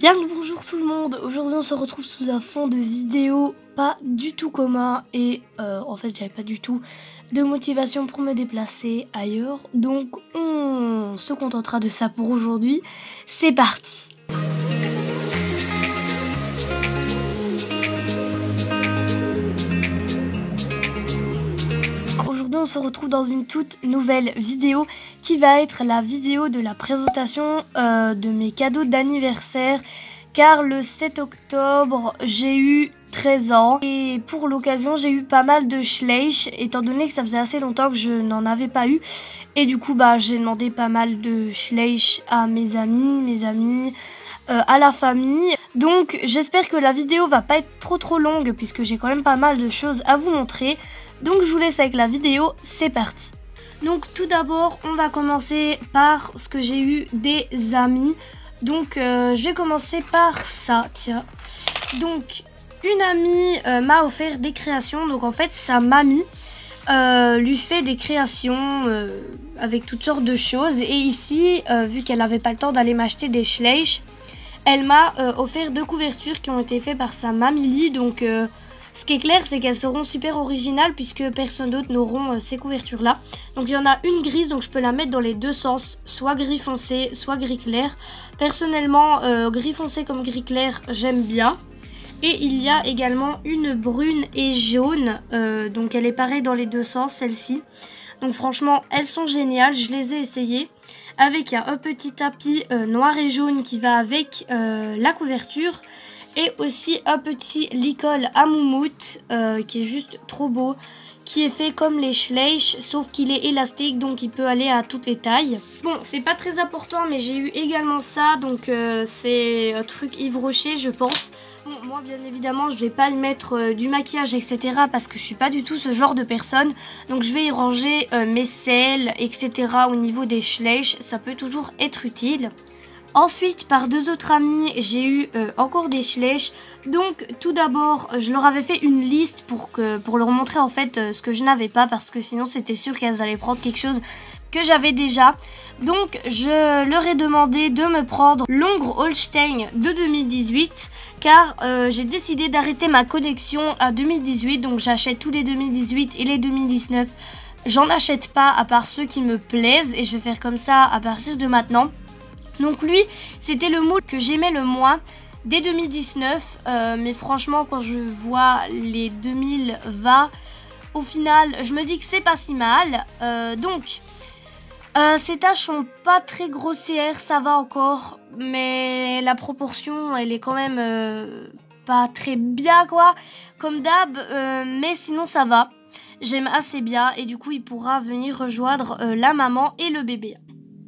Bien le bonjour tout le monde. Aujourd'hui on se retrouve sous un fond de vidéo pas du tout commun et en fait j'avais pas du tout de motivation pour me déplacer ailleurs, donc on se contentera de ça pour aujourd'hui. C'est parti. Aujourd'hui on se retrouve dans une toute nouvelle vidéo qui va être la vidéo de la présentation de mes cadeaux d'anniversaire, car le 7 octobre j'ai eu 13 ans et pour l'occasion j'ai eu pas mal de schleich étant donné que ça faisait assez longtemps que je n'en avais pas eu, et du coup j'ai demandé pas mal de schleich à mes amis, à la famille. Donc j'espère que la vidéo va pas être trop longue puisque j'ai quand même pas mal de choses à vous montrer. Donc je vous laisse avec la vidéo, c'est parti. Donc tout d'abord on va commencer par ce que j'ai eu des amis. Donc je vais commencer par ça, tiens. Donc une amie m'a offert des créations. Donc en fait sa mamie lui fait des créations avec toutes sortes de choses. Et ici, vu qu'elle n'avait pas le temps d'aller m'acheter des schleich, elle m'a offert 2 couvertures qui ont été faites par sa mamie. Donc ce qui est clair, c'est qu'elles seront super originales puisque personne d'autre n'auront ces couvertures-là. Donc il y en a une grise, donc je peux la mettre dans les deux sens, soit gris foncé, soit gris clair. Personnellement, gris foncé comme gris clair, j'aime bien. Et il y a également une brune et jaune, donc elle est pareille dans les deux sens, celle-ci. Donc franchement, elles sont géniales, je les ai essayées. Avec un petit tapis noir et jaune qui va avec la couverture. Et aussi un petit licol à moumoute qui est juste trop beau, qui est fait comme les schleich, sauf qu'il est élastique, donc il peut aller à toutes les tailles. Bon, c'est pas très important, mais j'ai eu également ça, donc c'est un truc Yves Rocher, je pense. Bon, moi, bien évidemment, je vais pas y mettre du maquillage, etc. parce que je suis pas du tout ce genre de personne. Donc je vais y ranger mes sels, etc. au niveau des schleich, ça peut toujours être utile. Ensuite, par 2 autres amis, j'ai eu encore des schleich. Donc, tout d'abord, je leur avais fait une liste pour leur montrer en fait ce que je n'avais pas, parce que sinon, c'était sûr qu'elles allaient prendre quelque chose que j'avais déjà. Donc, je leur ai demandé de me prendre l'Ongre Holstein de 2018, car j'ai décidé d'arrêter ma collection à 2018. Donc, j'achète tous les 2018 et les 2019. J'en achète pas à part ceux qui me plaisent, et je vais faire comme ça à partir de maintenant. Donc lui, c'était le moule que j'aimais le moins dès 2019, mais franchement quand je vois les 2020, au final je me dis que c'est pas si mal. Donc ces taches sont pas très grossières, ça va encore, mais la proportion elle est quand même pas très bien quoi, comme d'hab, mais sinon ça va, j'aime assez bien et du coup il pourra venir rejoindre la maman et le bébé.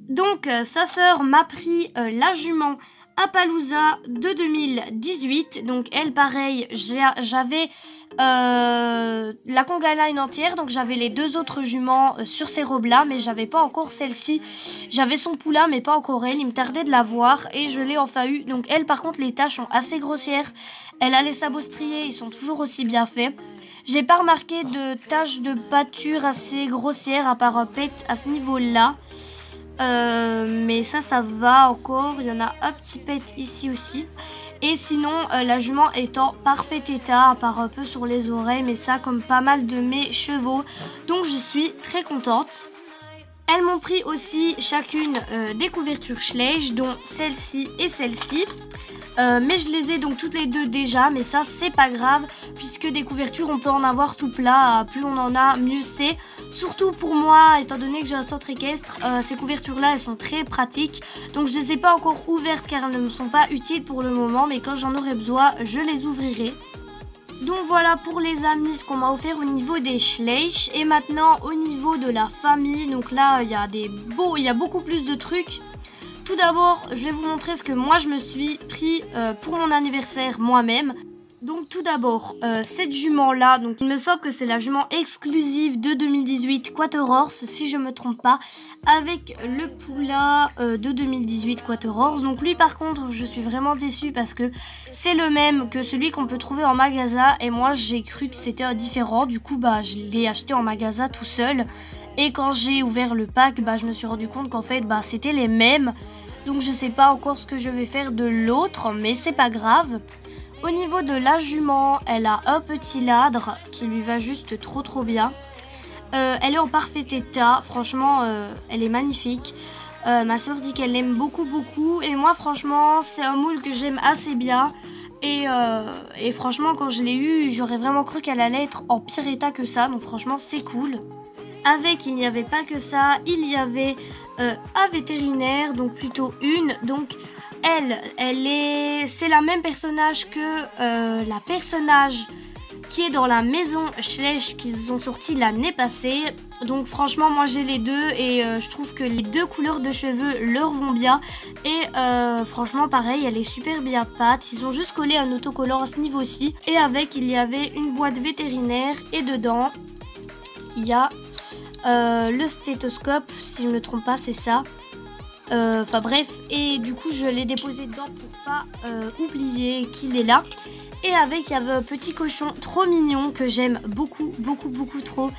Donc sa sœur m'a pris la jument Appaloosa de 2018. Donc elle pareil, j'avais la conga line entière. Donc j'avais les 2 autres juments sur ces robes là, mais j'avais pas encore celle-ci. J'avais son poula mais pas encore elle, il me tardait de la voir et je l'ai enfin eu. Donc elle par contre les taches sont assez grossières. Elle a les sabots striés, ils sont toujours aussi bien faits. J'ai pas remarqué de taches de pâture assez grossières à part un pet à ce niveau là. Mais ça va encore, il y en a un petit pet ici aussi. Et sinon la jument est en parfait état, à part un peu sur les oreilles, mais ça comme pas mal de mes chevaux, donc je suis très contente. Elles m'ont pris aussi chacune des couvertures schleich, dont celle-ci et celle-ci. Mais je les ai donc toutes les deux déjà, mais ça c'est pas grave puisque des couvertures on peut en avoir tout plat, plus on en a mieux c'est. Surtout pour moi, étant donné que j'ai un centre équestre, ces couvertures là elles sont très pratiques. Donc je les ai pas encore ouvertes car elles ne me sont pas utiles pour le moment, mais quand j'en aurai besoin je les ouvrirai. Donc voilà pour les amis ce qu'on m'a offert au niveau des schleich. Et maintenant au niveau de la famille, donc là il y a beaucoup plus de trucs. Tout d'abord, je vais vous montrer ce que moi je me suis pris pour mon anniversaire moi-même. Donc tout d'abord, cette jument-là, donc il me semble que c'est la jument exclusive de 2018 Quaterhorse, si je me trompe pas, avec le poula de 2018 Quaterhorse. Donc lui par contre, je suis vraiment déçue parce que c'est le même que celui qu'on peut trouver en magasin et moi j'ai cru que c'était différent. Du coup, je l'ai acheté en magasin tout seul. Et quand j'ai ouvert le pack, je me suis rendu compte qu'en fait, c'était les mêmes. Donc je sais pas encore ce que je vais faire de l'autre, mais c'est pas grave. Au niveau de la jument, elle a un petit ladre qui lui va juste trop bien. Elle est en parfait état, franchement elle est magnifique. Ma soeur dit qu'elle l'aime beaucoup et moi franchement c'est un moule que j'aime assez bien. Et franchement quand je l'ai eu, j'aurais vraiment cru qu'elle allait être en pire état que ça, donc franchement c'est cool. Avec, il n'y avait pas que ça, il y avait un vétérinaire, donc plutôt une. Donc c'est la même personnage que la personnage qui est dans la maison Schleich qu'ils ont sorti l'année passée. Donc franchement moi j'ai les deux et je trouve que les deux couleurs de cheveux leur vont bien. Et franchement pareil, elle est super bien pâte. Ils ont juste collé un autocollant à ce niveau-ci. Et avec, il y avait une boîte vétérinaire et dedans il y a le stéthoscope, si je ne me trompe pas, c'est ça. Enfin bref, et du coup je l'ai déposé dedans pour pas oublier qu'il est là. Et avec, il y avait un petit cochon trop mignon que j'aime beaucoup trop.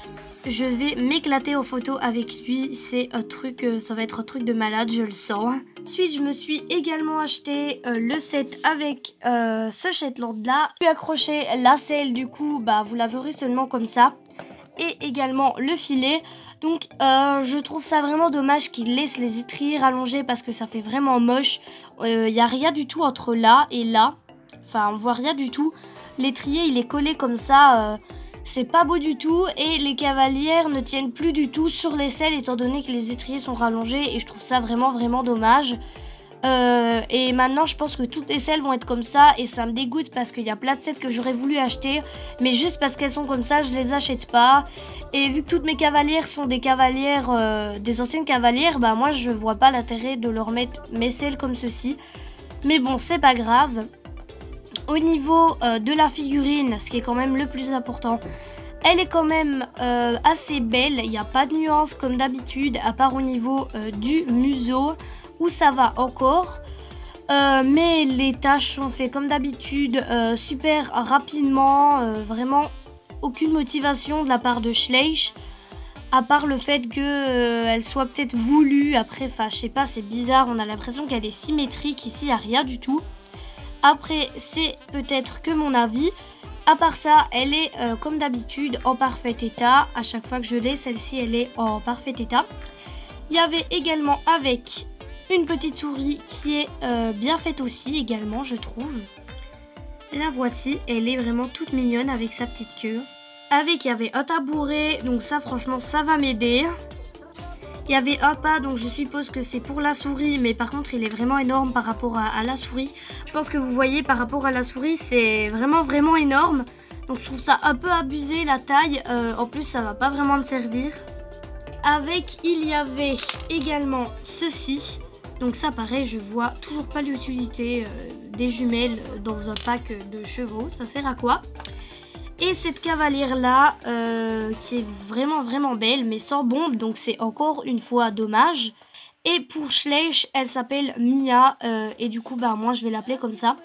Je vais m'éclater en photo avec lui, c'est un truc, ça va être un truc de malade, je le sens. Ensuite, je me suis également acheté le set avec ce Shetland là. Je lui ai accroché la selle, du coup, bah vous la verrez seulement comme ça. Et également le filet. Donc je trouve ça vraiment dommage qu'ils laissent les étriers rallongés parce que ça fait vraiment moche. Il n'y a rien du tout entre là et là. Enfin on voit rien du tout. L'étrier il est collé comme ça. C'est pas beau du tout. Et les cavalières ne tiennent plus du tout sur les selles étant donné que les étriers sont rallongés. Et je trouve ça vraiment dommage. Et maintenant je pense que toutes les selles vont être comme ça et ça me dégoûte parce qu'il y a plein de sets que j'aurais voulu acheter mais juste parce qu'elles sont comme ça je les achète pas. Et vu que toutes mes cavalières sont des cavalières, des anciennes cavalières, bah moi je vois pas l'intérêt de leur mettre mes selles comme ceci. Mais bon c'est pas grave. Au niveau de la figurine, ce qui est quand même le plus important, elle est quand même assez belle, il n'y a pas de nuance comme d'habitude à part au niveau du museau où ça va encore. Mais les tâches sont faites comme d'habitude super rapidement, vraiment aucune motivation de la part de Schleich. À part le fait qu'elle soit peut-être voulue, après, enfin je sais pas, c'est bizarre, on a l'impression qu'elle est symétrique, ici il n'y a rien du tout. Après c'est peut-être que mon avis. À part ça, elle est comme d'habitude en parfait état. À chaque fois que je l'ai, celle-ci elle est en parfait état. Il y avait également avec une petite souris qui est bien faite aussi également je trouve. La voici, elle est vraiment toute mignonne avec sa petite queue. Avec, il y avait un tabouret, donc ça franchement ça va m'aider. Il y avait un pas, donc je suppose que c'est pour la souris, mais par contre il est vraiment énorme par rapport à la souris. Je pense que vous voyez par rapport à la souris, c'est vraiment énorme. Donc je trouve ça un peu abusé la taille, en plus ça va pas vraiment me servir. Avec, il y avait également ceci. Donc ça pareil, je vois toujours pas l'utilité des jumelles dans un pack de chevaux, ça sert à quoi? Et cette cavalière là qui est vraiment belle mais sans bombe, donc c'est encore une fois dommage. Et pour Schleich, elle s'appelle Mia et du coup bah moi je vais l'appeler comme ça.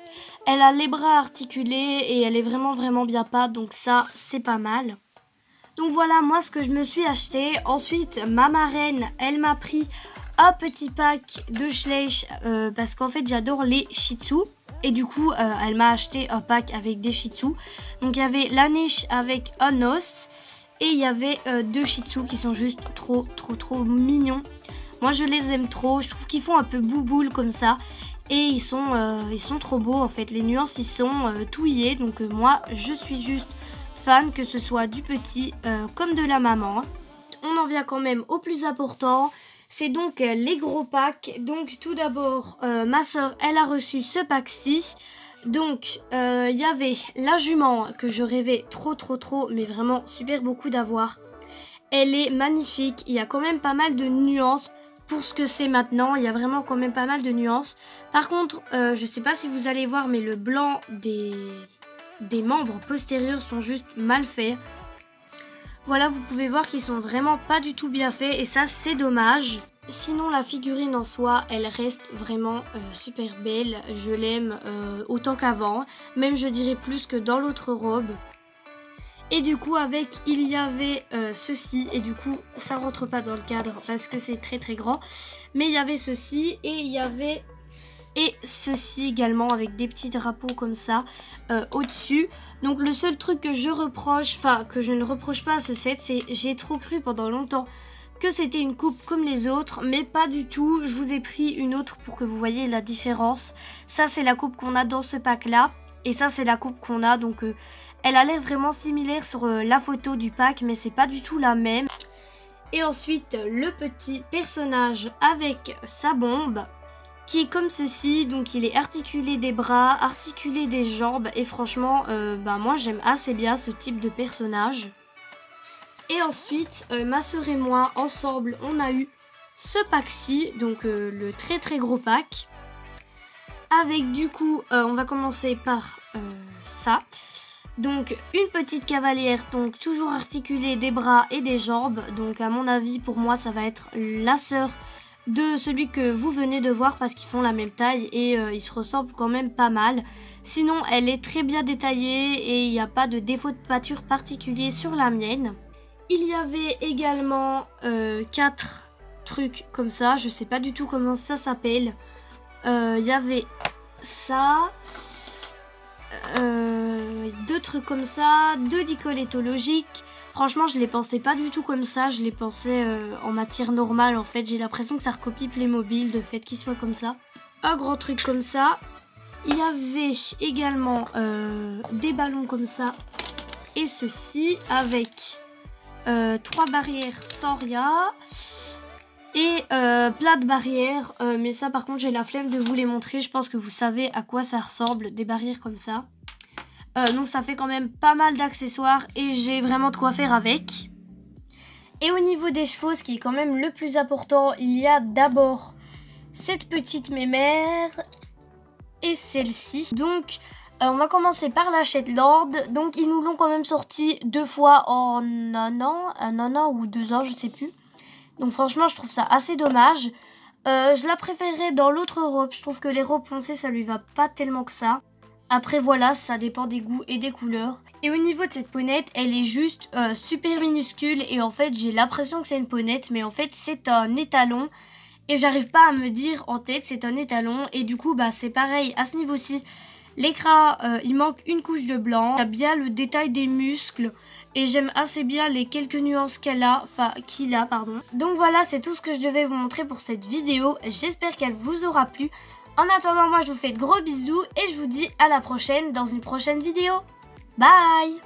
Elle a les bras articulés et elle est vraiment bien pâte, donc ça c'est pas mal. Donc voilà moi ce que je me suis acheté. Ensuite ma marraine elle m'a pris un petit pack de Schleich parce qu'en fait j'adore les Shih Tzu. Et du coup, elle m'a acheté un pack avec des Shih Tzu. Donc il y avait la niche avec un os. Et il y avait deux Shih Tzu qui sont juste trop mignons. Moi je les aime trop. Je trouve qu'ils font un peu bouboule comme ça. Et ils sont trop beaux en fait. Les nuances ils sont touillées. Donc moi je suis juste fan que ce soit du petit comme de la maman. On en vient quand même au plus important. C'est donc les gros packs. Donc tout d'abord, ma soeur, elle a reçu ce pack-ci. Donc il y avait la jument que je rêvais trop, mais vraiment super beaucoup d'avoir. Elle est magnifique. Il y a quand même pas mal de nuances pour ce que c'est maintenant. Il y a vraiment quand même pas mal de nuances. Par contre, je sais pas si vous allez voir, mais le blanc des membres postérieurs sont juste mal faits. Voilà, vous pouvez voir qu'ils sont vraiment pas du tout bien faits et ça c'est dommage. Sinon la figurine en soi, elle reste vraiment super belle. Je l'aime autant qu'avant, même je dirais plus que dans l'autre robe. Et du coup avec il y avait ceci, et du coup ça rentre pas dans le cadre parce que c'est très très grand, mais il y avait ceci et il y avait ceci également avec des petits drapeaux comme ça au-dessus. Donc le seul truc que je reproche, enfin que je ne reproche pas à ce set, c'est j'ai trop cru pendant longtemps que c'était une coupe comme les autres, mais pas du tout. Je vous ai pris une autre pour que vous voyez la différence. Ça c'est la coupe qu'on a dans ce pack là, et ça c'est la coupe qu'on a, donc elle a l'air vraiment similaire sur la photo du pack, mais c'est pas du tout la même. Et ensuite le petit personnage avec sa bombe, qui est comme ceci, donc il est articulé des bras, articulé des jambes, et franchement, moi j'aime assez bien ce type de personnage. Et ensuite, ma soeur et moi, ensemble, on a eu ce pack-ci, donc le très très gros pack. Avec du coup, on va commencer par ça. Donc une petite cavalière, donc toujours articulée des bras et des jambes. Donc à mon avis, pour moi, ça va être la sœur de celui que vous venez de voir parce qu'ils font la même taille et ils se ressemblent quand même pas mal. Sinon, elle est très bien détaillée et il n'y a pas de défaut de pâture particulier sur la mienne. Il y avait également 4 trucs comme ça, je sais pas du tout comment ça s'appelle. Il y avait ça, 2 trucs comme ça, 2 dicoles éthologiques. Franchement, je les pensais pas du tout comme ça, je les pensais en matière normale en fait. J'ai l'impression que ça recopie Playmobil, de fait qu'il soit comme ça. Un grand truc comme ça. Il y avait également des ballons comme ça et ceci avec 3 barrières sans rien et plein de barrières. Mais ça par contre j'ai la flemme de vous les montrer, je pense que vous savez à quoi ça ressemble, des barrières comme ça. Donc ça fait quand même pas mal d'accessoires et j'ai vraiment de quoi faire avec. Et au niveau des chevaux, ce qui est quand même le plus important, il y a d'abord cette petite mémère et celle-ci. Donc on va commencer par la Shetland. Donc ils nous l'ont quand même sorti 2 fois en un an ou 2 ans, je sais plus. Donc franchement je trouve ça assez dommage. Je la préférerais dans l'autre robe, je trouve que les robes foncées ça lui va pas tellement que ça. Après voilà, ça dépend des goûts et des couleurs. Et au niveau de cette ponette, elle est juste super minuscule. Et en fait j'ai l'impression que c'est une ponette, mais en fait c'est un étalon. Et j'arrive pas à me dire en tête c'est un étalon. Et du coup c'est pareil à ce niveau-ci. L'écran, il manque une couche de blanc. Il y a bien le détail des muscles. Et j'aime assez bien les quelques nuances qu'il a. Donc voilà, c'est tout ce que je devais vous montrer pour cette vidéo. J'espère qu'elle vous aura plu. En attendant, moi je vous fais de gros bisous et je vous dis à la prochaine dans une prochaine vidéo. Bye!